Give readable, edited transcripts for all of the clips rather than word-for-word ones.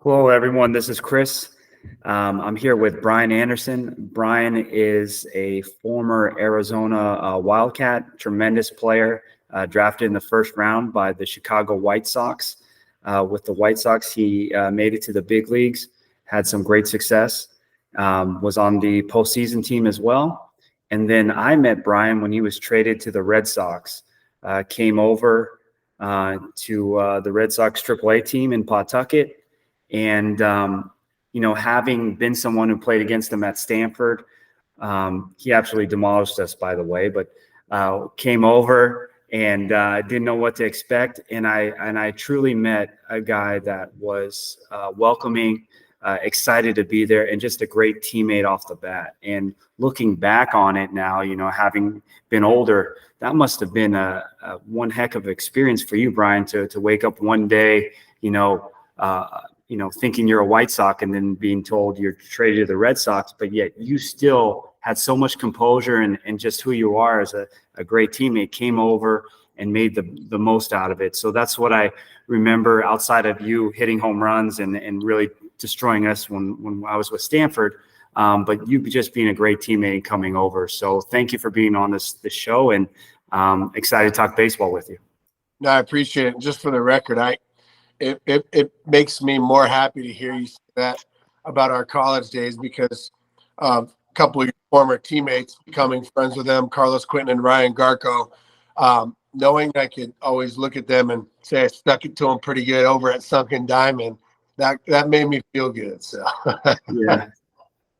Hello, everyone. This is Chris. I'm here with Brian Anderson. Brian is a former Arizona Wildcat, tremendous player, drafted in the first round by the Chicago White Sox. With the White Sox, he made it to the big leagues, had some great success, was on the postseason team as well. And then I met Brian when he was traded to the Red Sox, came over to the Red Sox AAA team in Pawtucket. And, having been someone who played against him at Stanford, he absolutely demolished us, by the way, but came over and didn't know what to expect. And I truly met a guy that was welcoming, excited to be there, and just a great teammate off the bat. And looking back on it now, having been older, that must have been a one heck of experience for you, Brian, to wake up one day, thinking you're a White Sox and then being told you're traded to the Red Sox, but yet you still had so much composure and just who you are as a great teammate, came over and made the most out of it. So that's what I remember outside of you hitting home runs and really destroying us when I was with Stanford. But you just being a great teammate and coming over. So thank you for being on this show, and excited to talk baseball with you. No, I appreciate it. Just for the record, It makes me more happy to hear you say that about our college days, because a couple of your former teammates, becoming friends with them, Carlos Quinton and Ryan Garco, knowing I could always look at them and say I stuck it to them pretty good over at Sunken Diamond, that made me feel good. So yeah,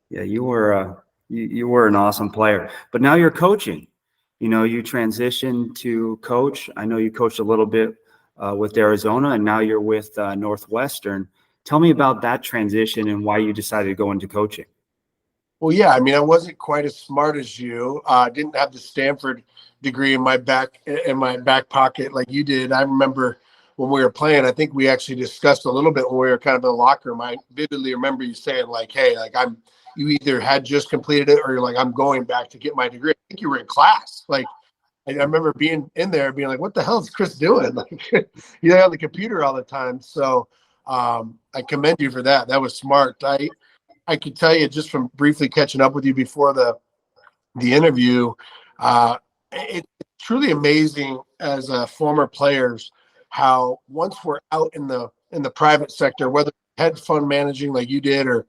you were you were an awesome player, but now you're coaching. You transitioned to coach. I know you coached a little bit with Arizona, and now you're with Northwestern. Tell me about that transition and why you decided to go into coaching. Well, yeah, I mean, I wasn't quite as smart as you. I didn't have the Stanford degree in my back pocket like you did. I remember when we were playing, I think we actually discussed a little bit when we were kind of in the locker room. I vividly remember you saying, like, hey, like, you either had just completed it or you're like, I'm going back to get my degree. I think you were in class. Like, I remember being in there being like, what the hell is Chris doing? Like, you're on the computer all the time. So I commend you for that. That was smart. I could tell you, just from briefly catching up with you before the interview, it's truly amazing as former players how once we're out in the private sector, whether hedge fund managing like you did or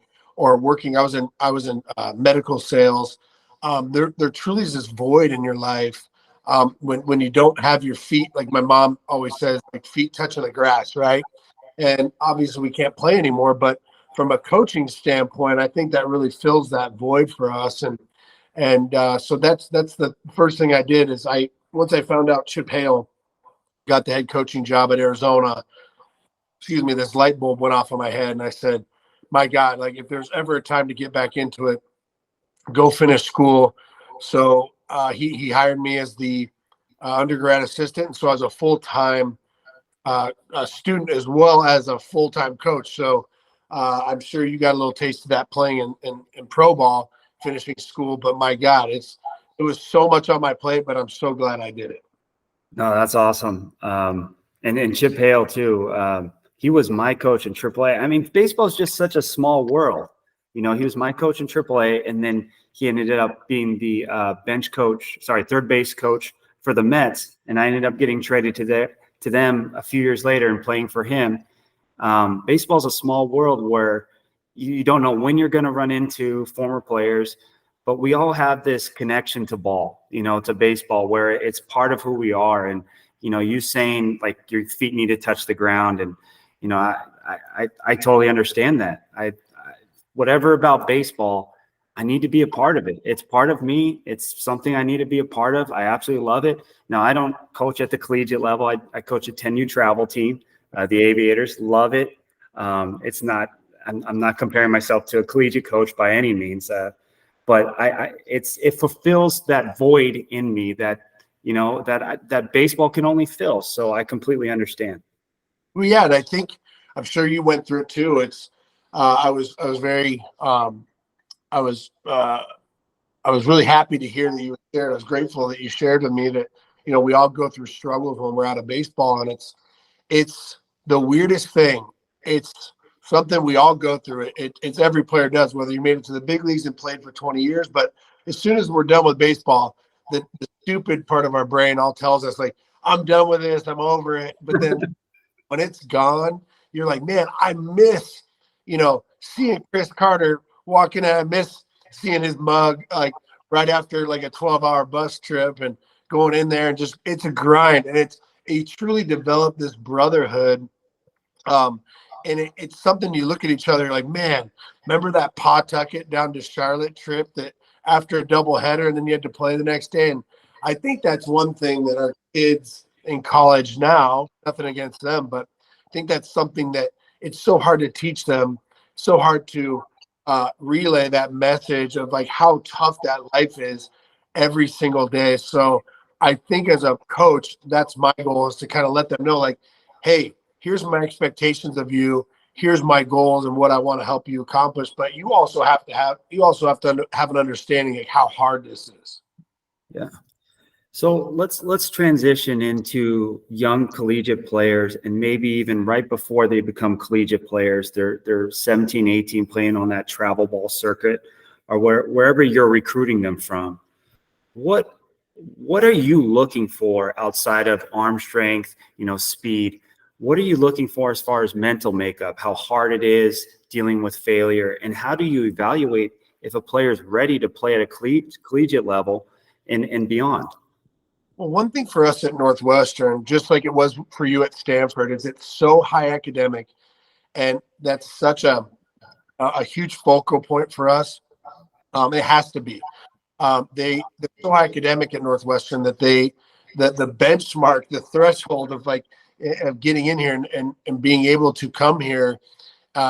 working, I was in medical sales. There truly is this void in your life when you don't have your feet, like my mom always says, like feet touching the grass, right? And obviously we can't play anymore, but from a coaching standpoint, I think that really fills that void for us. And so that's the first thing I did is once I found out Chip Hale got the head coaching job at Arizona, this light bulb went off in my head, and I said, my God, like if there's ever a time to get back into it, go finish school. So he hired me as the undergrad assistant, and so I was a full-time student as well as a full-time coach. So I'm sure you got a little taste of that playing in pro ball, finishing school. But my God, it was so much on my plate, but I'm so glad I did it. No, that's awesome. And Chip Hale too. He was my coach in AAA. I mean, baseball is just such a small world. He was my coach in AAA, and then he ended up being the third base coach for the Mets, and I ended up getting traded to them a few years later and playing for him. Baseball is a small world where you don't know when you're going to run into former players, but we all have this connection to ball, to baseball, where it's part of who we are. And, you saying like your feet need to touch the ground. And, I totally understand that. Whatever about baseball, I need to be a part of it. It's part of me. It's something I need to be a part of. I absolutely love it. Now, I don't coach at the collegiate level. I coach a 10U travel team. The Aviators, love it. I'm not comparing myself to a collegiate coach by any means, but it fulfills that void in me that that baseball can only fill. So I completely understand. Well, yeah, and I'm sure you went through it too. I was really happy to hear that you shared. I was grateful that you shared with me that we all go through struggles when we're out of baseball, and it's the weirdest thing. It's something we all go through. It's every player does, whether you made it to the big leagues and played for 20 years. But as soon as we're done with baseball, the stupid part of our brain all tells us, like, I'm done with this, I'm over it. But then when it's gone, you're like, man, I miss, seeing Chris Carter walking out. I miss seeing his mug, like, right after like a 12-hour bus trip and going in there, and just, it's a grind. And you truly develop this brotherhood. And it's something you look at each other like, man, remember that Pawtucket down to Charlotte trip that after a doubleheader and then you had to play the next day? And I think that's one thing that our kids in college now, nothing against them, but I think that's something that it's so hard to teach them, so hard to relay that message of like how tough that life is every single day. So I think as a coach, that's my goal, is to kind of let them know, like, hey, here's my expectations of you. Here's my goals and what I want to help you accomplish. But you also have to have an understanding of how hard this is. Yeah. So let's transition into young collegiate players, and maybe even right before they become collegiate players, they're 17, 18, playing on that travel ball circuit, or wherever you're recruiting them from. What are you looking for outside of arm strength, speed? What are you looking for as far as mental makeup, how hard it is dealing with failure, and how do you evaluate if a player is ready to play at a collegiate level and beyond? Well, one thing for us at Northwestern, just like it was for you at Stanford, is it's so high academic, and that's such a huge focal point for us. It has to be. They're so academic at Northwestern that the benchmark, the threshold of getting in here and being able to come here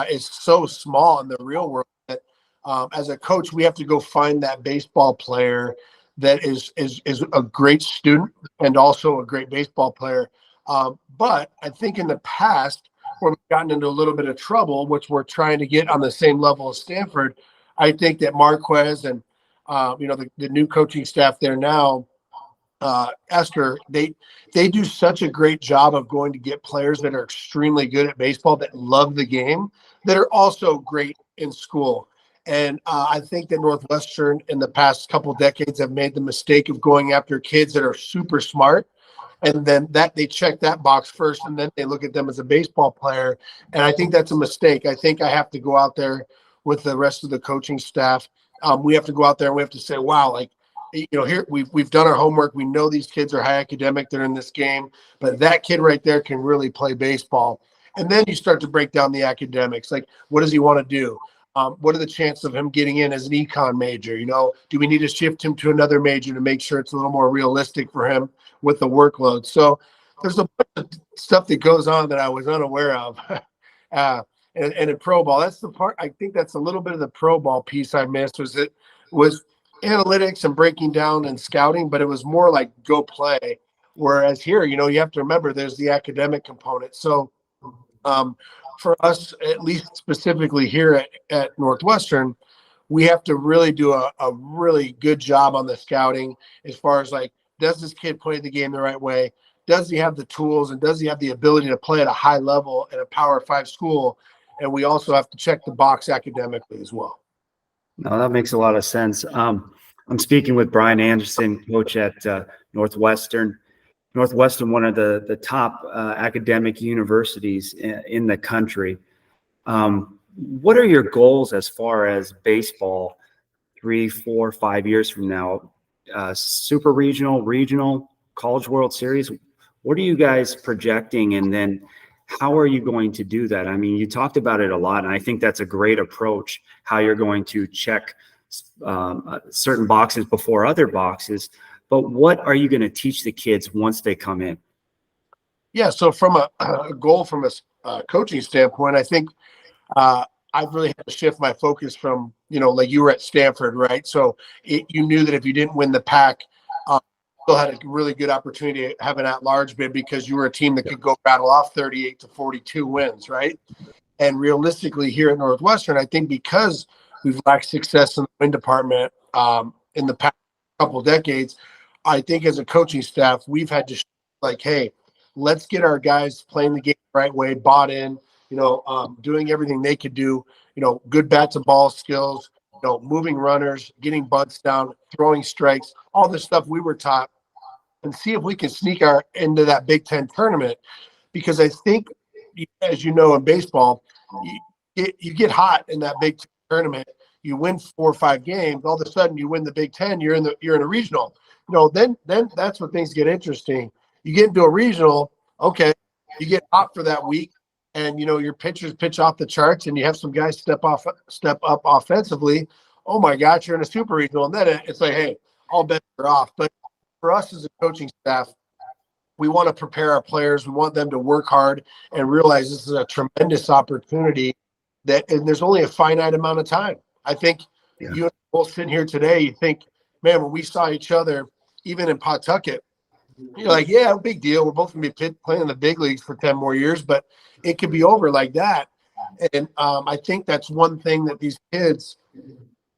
is so small in the real world that as a coach, we have to go find that baseball player that is a great student and also a great baseball player. But I think in the past, where we've gotten into a little bit of trouble, which we're trying to get on the same level as Stanford, I think that Marquez and the new coaching staff there now, Esther, they do such a great job of going to get players that are extremely good at baseball, that love the game, that are also great in school. And I think that Northwestern in the past couple decades have made the mistake of going after kids that are super smart, and then that they check that box first, and then they look at them as a baseball player. And I think that's a mistake. I think I have to go out there with the rest of the coaching staff. We have to go out there and we have to say, wow, like, here we've done our homework. We know these kids are high academic. They're in this game, but that kid right there can really play baseball. And then you start to break down the academics. Like, what does he want to do? What are the chances of him getting in as an econ major? Do we need to shift him to another major to make sure it's a little more realistic for him with the workload? So there's a bunch of stuff that goes on that I was unaware of. And in pro ball, that's the part, I think that's a little bit of the pro ball piece I missed, was analytics and breaking down and scouting, but it was more like go play. Whereas here, you have to remember there's the academic component. So for us, at least specifically here at Northwestern, we have to really do a really good job on the scouting as far as, like, does this kid play the game the right way? Does he have the tools, and does he have the ability to play at a high level at a Power 5 school? And we also have to check the box academically as well. No, that makes a lot of sense. I'm speaking with Brian Anderson, coach at Northwestern. Northwestern, one of the top academic universities in the country. What are your goals as far as baseball 3, 4, 5 years from now? Super regional, College World Series? What are you guys projecting? And then how are you going to do that? I mean, you talked about it a lot, and I think that's a great approach, how you're going to check certain boxes before other boxes. But what are you going to teach the kids once they come in? Yeah, so from a goal from a coaching standpoint, I think I've really had to shift my focus from, like you were at Stanford, right? So you knew that if you didn't win the pack, you still had a really good opportunity to have an at-large bid because you were a team that could go battle off 38 to 42 wins, right? And realistically here at Northwestern, I think because we've lacked success in the win department in the past couple decades, I think as a coaching staff, we've had to like, hey, let's get our guys playing the game the right way, bought in, doing everything they could do, good bat to ball skills, moving runners, getting bunts down, throwing strikes, all the stuff we were taught, and see if we can sneak our into that Big Ten tournament. Because I think, as you know, in baseball, you get hot in that Big Ten tournament. You win 4 or 5 games. All of a sudden, you win the Big Ten. You're in a regional. Then that's when things get interesting. You get into a regional. Okay, you get hot for that week, and your pitchers pitch off the charts, and you have some guys step up offensively. Oh my gosh, you're in a super regional, and then it's like, hey, all bets are off. But for us as a coaching staff, we want to prepare our players. We want them to work hard and realize this is a tremendous opportunity and there's only a finite amount of time. I think you and I both sitting here today, you think, man, when we saw each other, even in Pawtucket, you're like, yeah, big deal. We're both going to be playing in the big leagues for 10 more years, but it could be over like that. And I think that's one thing that these kids,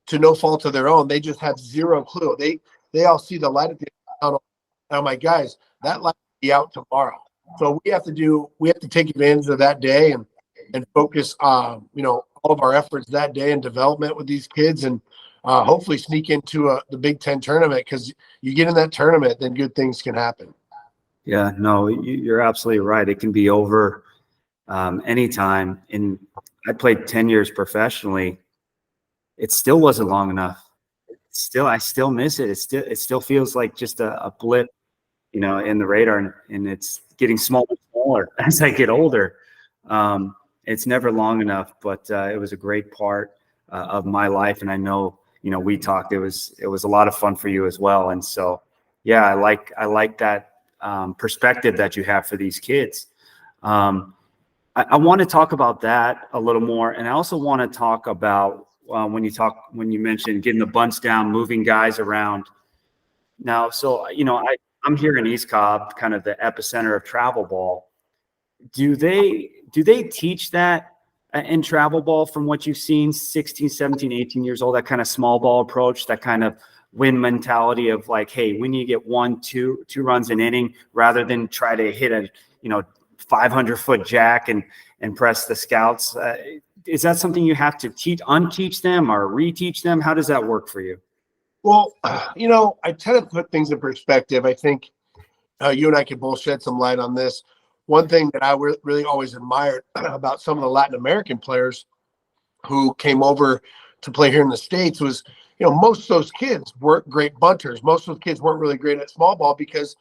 to no fault of their own, they just have zero clue. They all see the light at the tunnel. And I'm like, guys, that light will be out tomorrow. So we have to take advantage of that day and focus all of our efforts that day in development with these kids, and hopefully sneak into the Big Ten tournament, because you get in that tournament, then good things can happen. Yeah, no, you're absolutely right. It can be over anytime. And I played 10 years professionally. It still wasn't long enough. I still miss it. It still feels like just a blip, in the radar, and it's getting smaller and smaller as I get older. It's never long enough, but it was a great part of my life. And I know, we talked, it was a lot of fun for you as well. And so, yeah, I like that perspective that you have for these kids. I want to talk about that a little more. And I also want to talk about when you mentioned getting the bunts down, moving guys around. Now, so, I'm here in East Cobb, kind of the epicenter of travel ball. Do they teach that in travel ball, from what you've seen, 16, 17, 18 years old, that kind of small ball approach, that kind of win mentality of like, hey, we need to get 1, 2 runs an inning rather than try to hit a 500-foot jack and press the scouts? Is that something you have to unteach them or reteach them? How does that work for you? Well, I tend to put things in perspective. I think you and I could both shed some light on this. One thing that I really always admired about some of the Latin American players who came over to play here in the States was, most of those kids weren't great bunters. Most of those kids weren't really great at small ball because,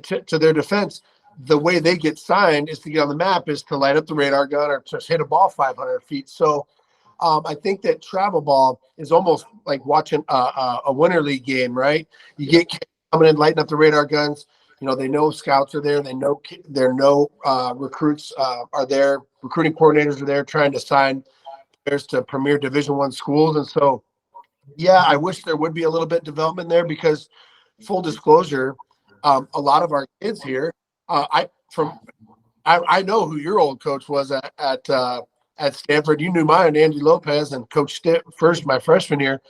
to their defense, the way they get signed is to get on the map is to light up the radar gun or just hit a ball 500 feet. So I think that travel ball is almost like watching a winter league game, right? You get kids coming in, lighting up the radar guns. They know scouts are there. They know recruits are there. Recruiting coordinators are there trying to sign players to premier Division I schools. And so, yeah, I wish there would be a little bit of development there, because full disclosure, a lot of our kids here, I know who your old coach was at Stanford. You knew mine, Andy Lopez, and Coach Stitt first my freshman year.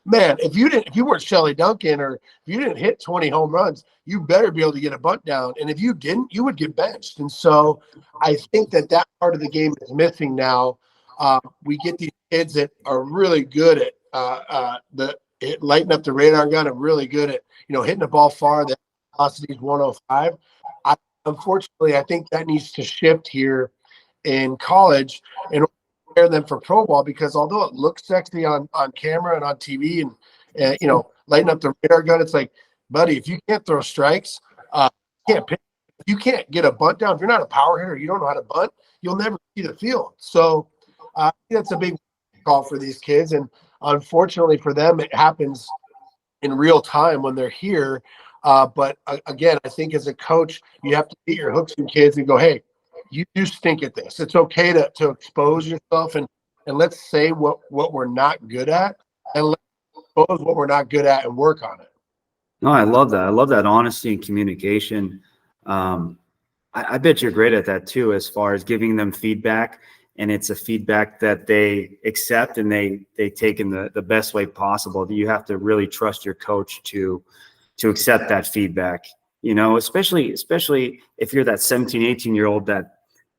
Man, if you weren't Shelley Duncan, or if you didn't hit 20 home runs, you better be able to get a bunt down. And if you didn't, you would get benched. And so I think that part of the game is missing now. We get these kids that are really good at lighting up the radar gun, and really good at hitting the ball far. The velocity is 105. Unfortunately, I think that needs to shift here in college in order to prepare them for pro ball, because although it looks sexy on camera and on TV and lighting up the radar gun, it's like, buddy, if you can't throw strikes, you can't pitch. If you can't get a bunt down, if you're not a power hitter, you don't know how to bunt, you'll never see the field. So I think that's a big call for these kids. And unfortunately for them, it happens in real time when they're here. But again, I think as a coach, you have to get your hooks in kids and go, hey, you do stink at this. It's okay to expose yourself and let's say what we're not good at, and let's expose what we're not good at and work on it. No, I love that. I love that honesty and communication. I bet you're great at that too, as far as giving them feedback, and it's a feedback that they accept and they take in the best way possible. You have to really trust your coach to accept that feedback, especially if you're that 17, 18-year-old that,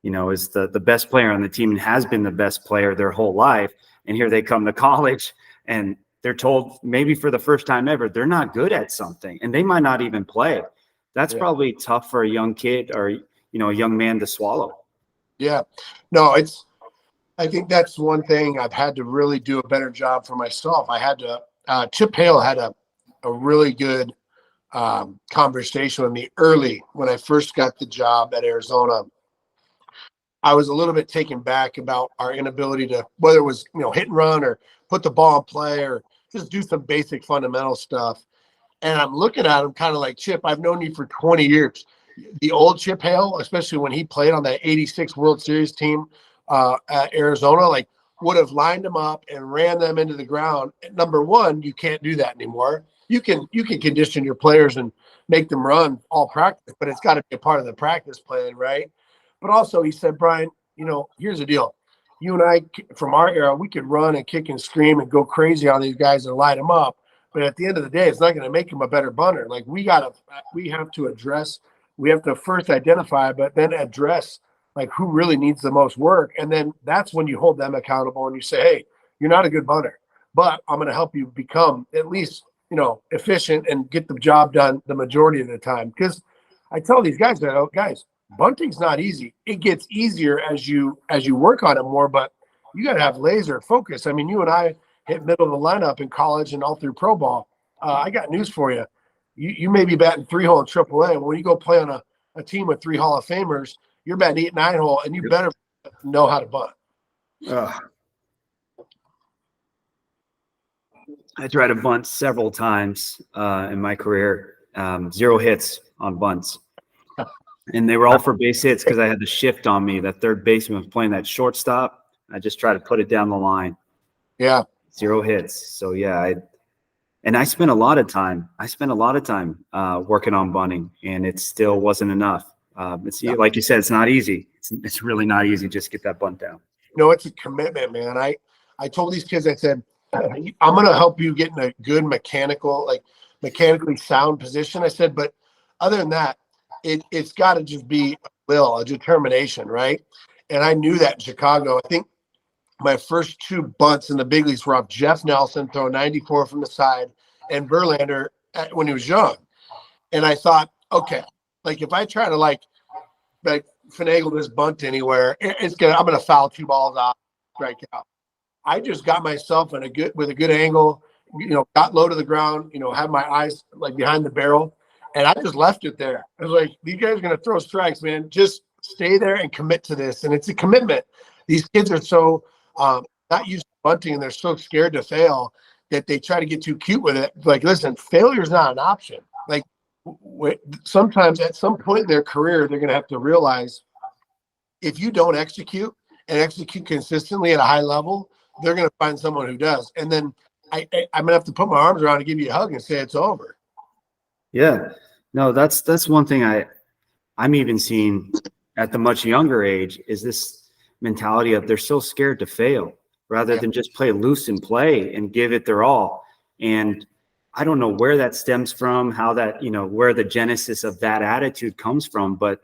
is the best player on the team and has been the best player their whole life. And here they come to college and they're told maybe for the first time ever, they're not good at something and they might not even play. That's probably tough for a young kid or, a young man to swallow. Yeah, no, I think that's one thing I've had to really do a better job for myself. I had to, Chip Hale had a really good conversation with me early when I first got the job at Arizona. I was a little bit taken back about our inability to, whether it was, hit and run or put the ball in play or just do some basic fundamental stuff. And I'm looking at him kind of like, Chip, I've known you for 20 years. The old Chip Hale, especially when he played on that 86 World Series team at Arizona, like would have lined them up and ran them into the ground. Number one, you can't do that anymore. You can condition your players and make them run all practice, but it's got to be a part of the practice plan, right? But also he said, Brian, here's the deal. You and I, from our era, we could run and kick and scream and go crazy on these guys and light them up. But at the end of the day, it's not going to make him a better bunter. Like we have to address, we have to first identify, but then address like who really needs the most work. And then that's when you hold them accountable and you say, hey, you're not a good bunter, but I'm going to help you become at least, efficient and get the job done the majority of the time. Because I tell these guys that, guys, bunting's not easy. It gets easier as you work on it more, but you got to have laser focus. I mean, you and I hit middle of the lineup in college and all through pro ball. I got news for you. You may be batting 3-hole in AAA. And when you go play on a team with 3 Hall of Famers, you're batting 8, 9-hole, and you better know how to bunt. I tried to bunt several times in my career, 0 hits on bunts. And they were all for base hits because I had the shift on me. That third baseman was playing that shortstop. I just tried to put it down the line. Yeah. 0 hits. So, yeah, I spent a lot of time. Working on bunting, and it still wasn't enough. Like you said, it's not easy. It's really not easy. Just get that bunt down. It's a commitment, man. I told these kids, I said, I'm going to help you get in a good mechanically sound position. I said, but other than that, it's got to just be a determination, right? And I knew that in Chicago. I think my first 2 bunts in the big leagues were off Jeff Nelson throwing 94 from the side and Verlander when he was young. And I thought, okay, like if I try to like finagle this bunt anywhere, I'm gonna foul 2 balls out, strike out. I just got myself with a good angle, got low to the ground, had my eyes like behind the barrel, and I just left it there. I was like, these guys are gonna throw strikes, man. Just stay there and commit to this. And it's a commitment. These kids are so not used to bunting, and they're so scared to fail that they try to get too cute with it. Like, listen, failure is not an option. Like, sometimes at some point in their career, they're going to have to realize if you don't execute and execute consistently at a high level, they're going to find someone who does. And then I'm going to have to put my arms around and give you a hug and say it's over. Yeah, no, that's one thing I'm even seeing at the much younger age is this mentality of they're so scared to fail rather than just play loose and play and give it their all. And I don't know where that stems from, how that, where the genesis of that attitude comes from. But,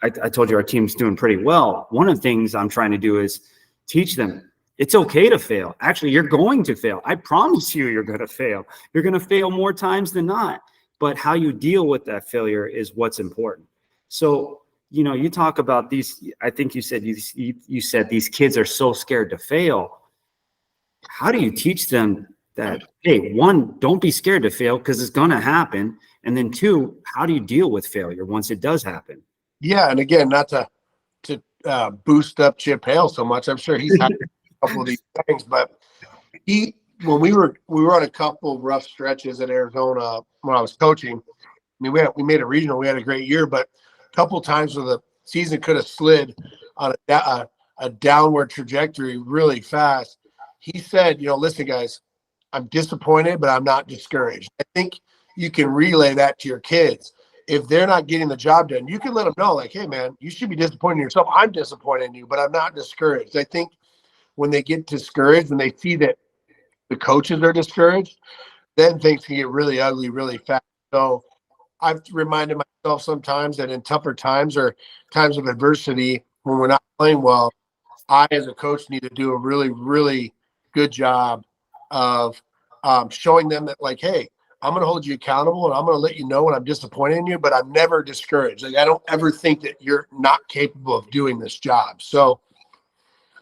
I told you our team's doing pretty well. One of the things I'm trying to do is teach them it's okay to fail. Actually, you're going to fail. I promise you're going to fail. You're going to fail more times than not. But how you deal with that failure is what's important. So, you talk about these, I think you said these kids are so scared to fail. How do you teach them that, hey, 1, don't be scared to fail because it's going to happen. And then 2, how do you deal with failure once it does happen? Yeah. And again, not to boost up Chip Hale so much. I'm sure he's had a couple of these things, but when we were on a couple of rough stretches at Arizona when I was coaching. I mean, we made a regional, we had a great year, but a couple of times where the season could have slid on a downward trajectory really fast. He said, listen, guys, I'm disappointed, but I'm not discouraged. I think you can relay that to your kids. If they're not getting the job done, you can let them know, like, hey, man, you should be disappointed in yourself. I'm disappointed in you, but I'm not discouraged. I think when they get discouraged, when they see that the coaches are discouraged, then things can get really ugly really fast. So I've reminded myself sometimes that in tougher times or times of adversity, when we're not playing well, I, as a coach, need to do a really, really good job of showing them that, like, hey, I'm going to hold you accountable and I'm going to let you know when I'm disappointed in you, but I'm never discouraged. Like, I don't ever think that you're not capable of doing this job. So,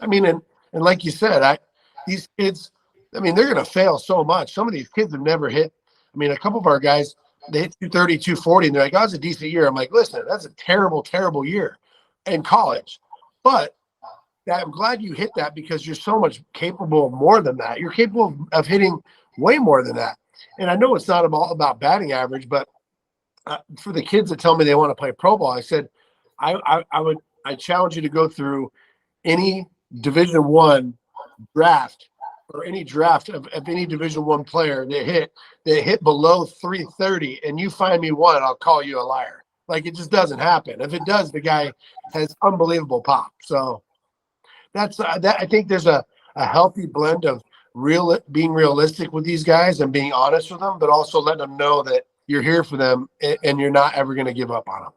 I mean, and like you said, these kids, I mean, they're going to fail so much. Some of these kids have never hit. I mean, a couple of our guys, they hit 230, 240, and they're like, oh, it's a decent year. I'm like, listen, that's a terrible, terrible year in college. But I'm glad you hit that because you're so much capable of more than that. You're capable of hitting way more than that. And I know it's not all about batting average, but for the kids that tell me they want to play pro ball, I said, I challenge you to go through any Division I draft or any draft of any Division I player that hit below 330, and you find me one, I'll call you a liar. Like, it just doesn't happen. If it does, the guy has unbelievable pop. So that's that. I think there's a healthy blend of being realistic with these guys and being honest with them, but also letting them know that you're here for them and you're not ever going to give up on them.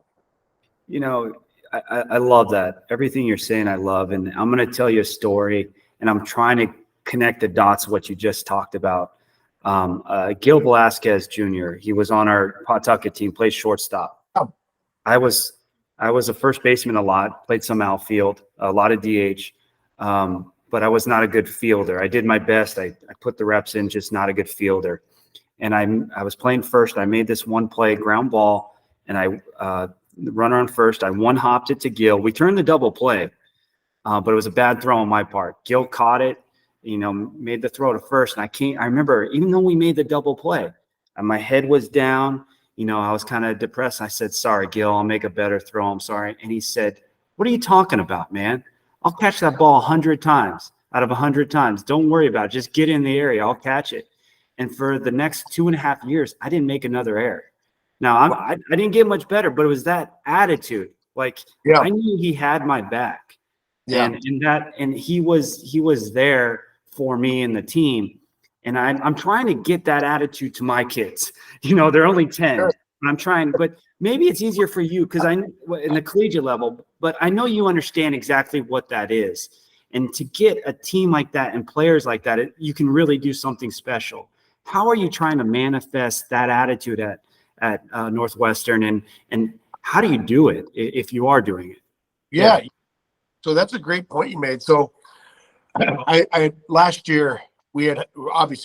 You know, I love that. Everything you're saying, I love. And I'm going to tell you a story, and I'm trying to connect the dots of what you just talked about. Gil Velasquez Jr., he was on our Pawtucket team, played shortstop. Oh. I was a first baseman a lot, played some outfield, a lot of DH, but I was not a good fielder. I did my best. I put the reps in, just not a good fielder. And I was playing first. I made this one play, ground ball, and I runner on first. I one-hopped it to Gil. We turned the double play, but it was a bad throw on my part. Gil caught it, made the throw to first. And I remember, even though we made the double play, and my head was down, I was kind of depressed. I said, sorry, Gil, I'll make a better throw. I'm sorry. And he said, what are you talking about, man? I'll catch that ball 100 times out of 100 times. Don't worry about it. Just get in the area. I'll catch it. And for the next 2.5 years, I didn't make another error. Now, I didn't get much better, but it was that attitude. Like, yeah. I knew he had my back. Yeah. And he was there for me and the team. And I'm trying to get that attitude to my kids. They're only 10. Sure. I'm trying, but maybe it's easier for you because in the collegiate level, but I know you understand exactly what that is. And to get a team like that and players like that, you can really do something special. How are you trying to manifest that attitude at Northwestern, and how do you do it if you are doing it? Yeah. So that's a great point you made. So I last year we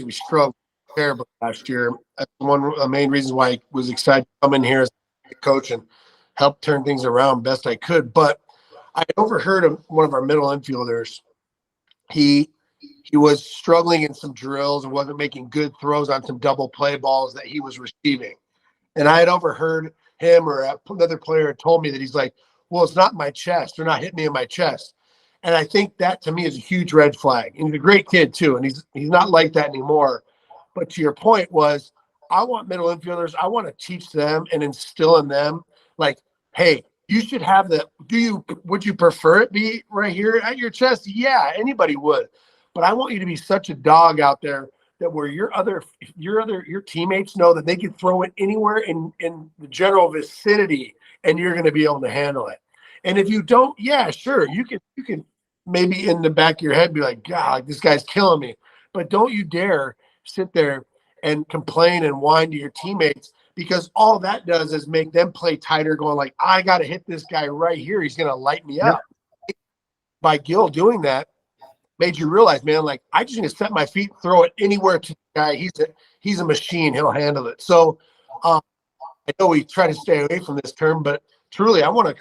struggled terribly last year. That's one of the main reasons why I was excited to come in here as a coach and help turn things around best I could. But I overheard one of our middle infielders. He was struggling in some drills and wasn't making good throws on some double play balls that he was receiving. And I had overheard him or another player had told me that he's like, well, it's not my chest. They're not hitting me in my chest. And I think that to me is a huge red flag. And he's a great kid too. And he's not like that anymore. But to your point was, I want middle infielders. I want to teach them and instill in them, like, hey, you should have would you prefer it be right here at your chest? Yeah, anybody would. But I want you to be such a dog out there that where your teammates know that they can throw it anywhere in the general vicinity and you're going to be able to handle it. And if you don't, yeah, sure, you can maybe in the back of your head be like, God, this guy's killing me. But don't you dare sit there and complain and whine to your teammates, because all that does is make them play tighter, going like, I got to hit this guy right here. He's going to light me up. By Gil doing that, made you realize, man, like, I just need to set my feet, throw it anywhere to the guy. He's a machine. He'll handle it. So I know we try to stay away from this term, but truly, I want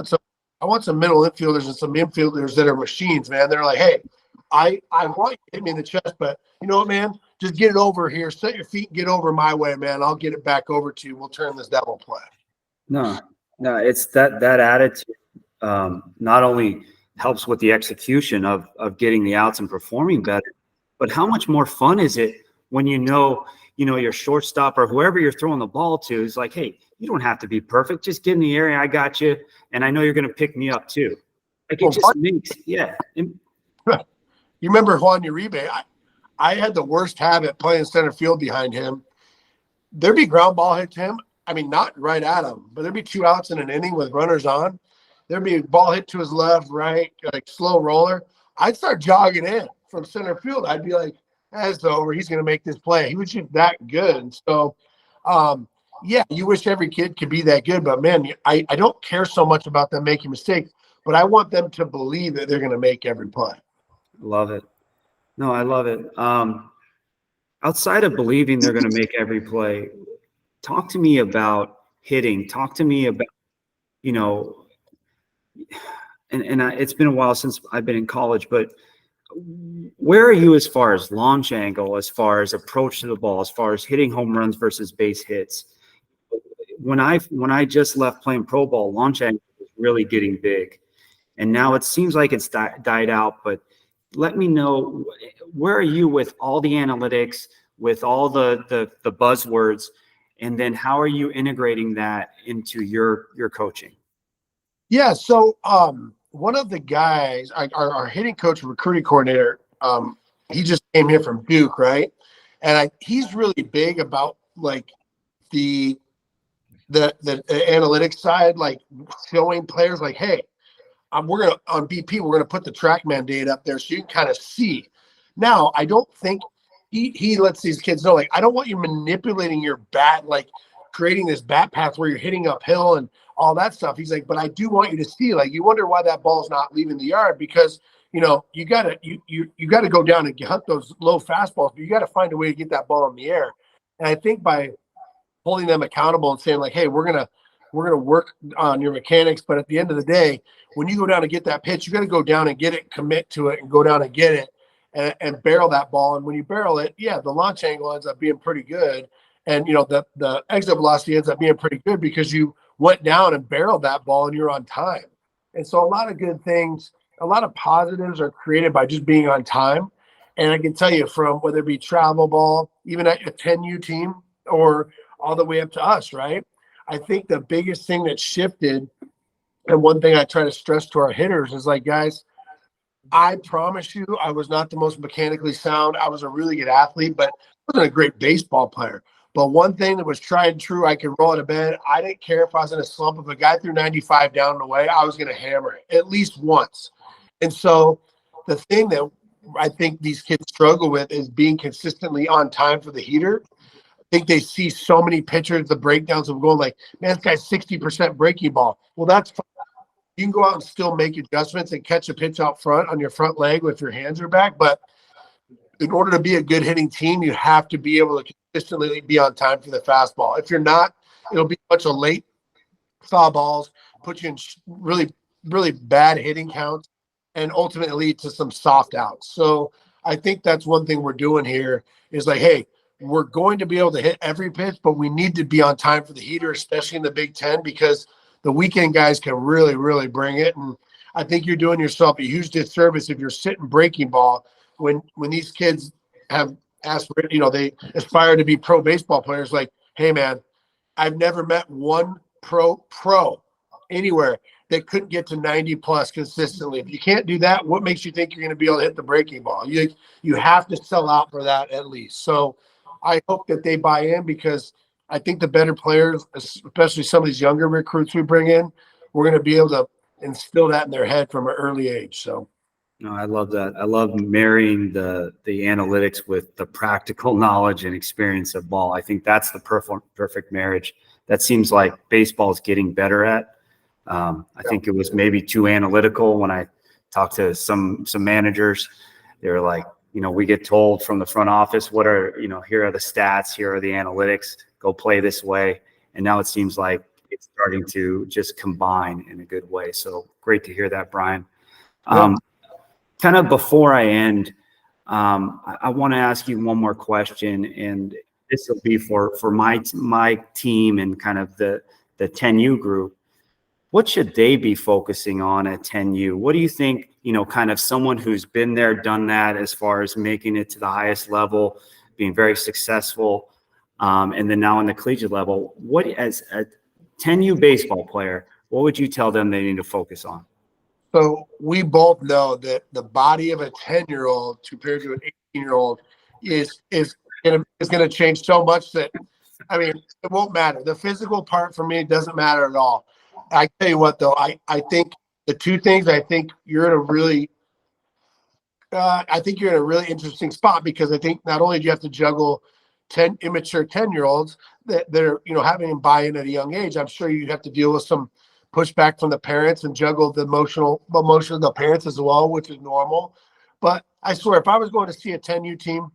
some middle infielders and some infielders that are machines, man. They're like, hey, I want you to hit me in the chest, but you know what, man? Just get it over here. Set your feet and get over my way, man. I'll get it back over to you. We'll turn this double play. No, it's that attitude not only helps with the execution of getting the outs and performing better, but how much more fun is it when your shortstop or whoever you're throwing the ball to is like, hey, you don't have to be perfect. Just get in the area. I got you. And I know you're going to pick me up too. Like, it just makes, yeah. You remember Juan Uribe? I had the worst habit playing center field behind him. There'd be ground ball hit to him. I mean, not right at him, but there'd be 2 outs in an inning with runners on. There'd be a ball hit to his left, right, like slow roller. I'd start jogging in from center field. I'd be like, that's over. He's going to make this play. He was just that good. And so, yeah, you wish every kid could be that good, but man, I don't care so much about them making mistakes, but I want them to believe that they're going to make every play. Love it. No, I love it. Outside of believing they're going to make every play, talk to me about hitting. Talk to me about, you know, it's been a while since I've been in college, but where are you as far as launch angle, as far as approach to the ball, as far as hitting home runs versus base hits? When I just left playing pro ball, launch angle was really getting big, and now it seems like it's died out. But let me know, where are you with all the analytics, with all the buzzwords, and then how are you integrating that into your coaching? Yeah. So one of the guys, our hitting coach, recruiting coordinator, he just came here from Duke, right? And he's really big about like the analytics side, like showing players like, hey, we're gonna on BP, we're gonna put the TrackMan data up there so you can kind of see. Now, I don't think he lets these kids know, like, I don't want you manipulating your bat, like creating this bat path where you're hitting uphill and all that stuff. He's like, but I do want you to see, like, you wonder why that ball's not leaving the yard, because you know you gotta go down and hunt those low fastballs, but you got to find a way to get that ball in the air. And I think by holding them accountable and saying like, hey, we're gonna work on your mechanics, but at the end of the day, when you go down and get that pitch, you got to go down and get it, commit to it, and go down and get it and barrel that ball. And when you barrel it, yeah, the launch angle ends up being pretty good, and you know the exit velocity ends up being pretty good because you went down and barreled that ball and you're on time. And so a lot of good things, a lot of positives are created by just being on time. And I can tell you, from whether it be travel ball, even at a 10U team, or all the way up to us, right? I think the biggest thing that shifted, and one thing I try to stress to our hitters is like, guys, I promise you, I was not the most mechanically sound. I was a really good athlete, but I wasn't a great baseball player. But one thing that was tried and true, I could roll out of bed. I didn't care if I was in a slump. If a guy threw 95 down and away, I was going to hammer it at least once. And so the thing that I think these kids struggle with is being consistently on time for the heater. I think they see so many pitchers, the breakdowns of going like, man, this guy's 60% breaking ball. Well, that's fine. You can go out and still make adjustments and catch a pitch out front on your front leg if your hands are back. But in order to be a good hitting team, you have to be able to consistently be on time for the fastball. If you're not, it'll be a bunch of late foul balls, put you in really, really bad hitting counts, and ultimately lead to some soft outs. So I think that's one thing we're doing here is like, hey, we're going to be able to hit every pitch, but we need to be on time for the heater, especially in the Big Ten, because the weekend guys can really, really bring it. And I think you're doing yourself a huge disservice if you're sitting breaking ball when these kids have asked for, you know, they aspire to be pro baseball players. Like, hey, man, I've never met one pro anywhere that couldn't get to 90 plus consistently. If you can't do that, what makes you think you're going to be able to hit the breaking ball? You have to sell out for that at least. So I hope that they buy in, because I think the better players, especially some of these younger recruits we bring in, we're going to be able to instill that in their head from an early age. So, no, I love that. I love marrying the analytics with the practical knowledge and experience of ball. I think that's the perfect marriage. That seems like baseball is getting better at. I think it was maybe too analytical. When I talked to some managers, they were like, you know, we get told from the front office, what are, you know, here are the stats, here are the analytics, go play this way. And now it seems like it's starting to just combine in a good way. So great to hear that, Brian. Kind of before I end, I want to ask you one more question, and this will be for my team and kind of the 10U group. What should they be focusing on at 10U? What do you think, you know, kind of someone who's been there, done that, as far as making it to the highest level, being very successful, and then now on the collegiate level, what, as a 10U baseball player, what would you tell them they need to focus on? So we both know that the body of a 10-year-old compared to an 18-year-old is going to change so much that I mean, it won't matter. The physical part for me doesn't matter at all. I tell you what, though, I think the two things, I think you're in a really interesting spot, because I think not only do you have to juggle 10 immature 10-year-olds that are, having them buy in at a young age. I'm sure you have to deal with some pushback from the parents and juggle the emotion of the parents as well, which is normal. But I swear, if I was going to see a 10U team,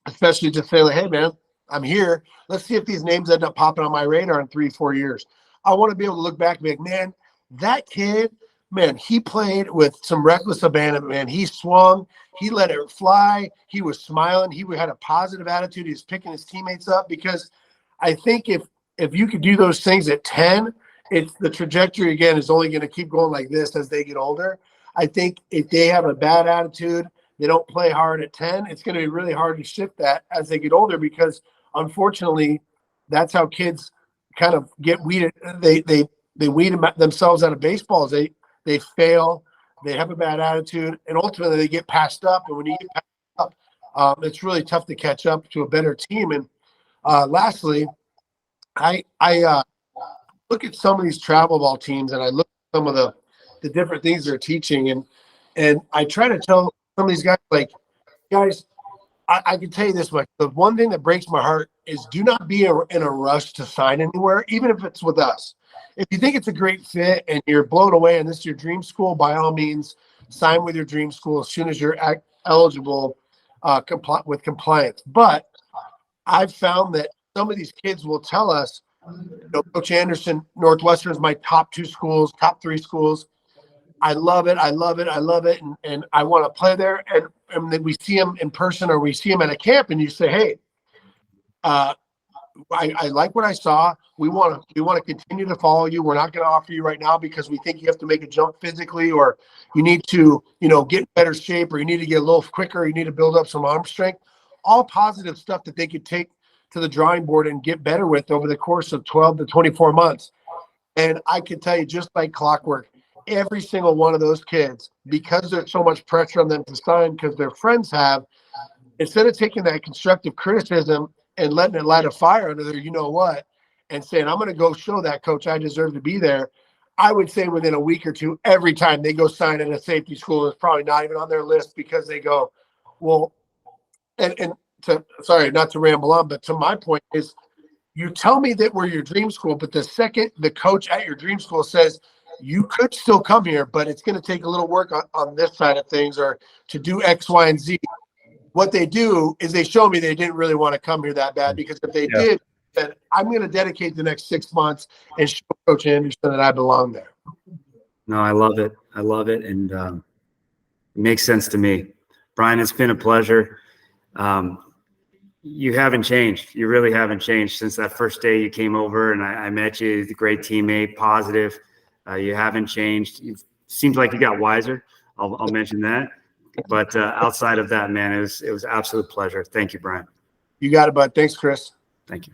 especially to say, like, hey man, I'm here. Let's see if these names end up popping on my radar in 3-4 years. I want to be able to look back and be like, man, that kid, man, he played with some reckless abandon, man. He swung, he let it fly, he was smiling, he had a positive attitude, he was picking his teammates up. Because I think if you could do those things at 10, it's the trajectory again is only going to keep going like this as they get older. I think if they have a bad attitude, they don't play hard at 10, it's going to be really hard to shift that as they get older, because unfortunately that's how kids kind of get weeded. They weed themselves out of baseball. They fail, they have a bad attitude, and ultimately they get passed up. And when you get passed up, it's really tough to catch up to a better team. And lastly, I look at some of these travel ball teams, and I look at some of the different things they're teaching, and I try to tell some of these guys, like, guys, I can tell you this much. The one thing that breaks my heart is do not be in a rush to sign anywhere, even if it's with us. If you think it's a great fit and you're blown away and this is your dream school, by all means, sign with your dream school as soon as you're eligible with compliance. But I've found that some of these kids will tell us, Coach Anderson, Northwestern is my top 2 schools, top 3 schools. I love it. I love it. I love it. And I want to play there. And then we see them in person, or we see them at a camp, and you say, hey, I like what I saw. We want to continue to follow you. We're not going to offer you right now because we think you have to make a jump physically, or you need to, get in better shape, or you need to get a little quicker. You need to build up some arm strength. All positive stuff that they could take to the drawing board and get better with over the course of 12 to 24 months. And I can tell you, just like clockwork, every single one of those kids, because there's so much pressure on them to sign because their friends have, instead of taking that constructive criticism and letting it light a fire under there, and saying, I'm going to go show that coach I deserve to be there. I would say within a week or two, every time they go sign at a safety school, it's probably not even on their list, because they go, well, sorry, not to ramble on, but to my point is, you tell me that we're your dream school, but the second the coach at your dream school says, you could still come here, but it's going to take a little work on this side of things, or to do X, Y, and Z. What they do is they show me they didn't really want to come here that bad, because if they did, then I'm going to dedicate the next 6 months and show Coach Anderson that I belong there. No, I love it. I love it. And it makes sense to me. Brian, it's been a pleasure. You haven't changed. You really haven't changed since that first day you came over and I met you. A great teammate, positive. You haven't changed. It seems like you got wiser. I'll mention that. But outside of that, man, it was absolute pleasure. Thank you, Brian. You got it, bud. Thanks, Chris. Thank you.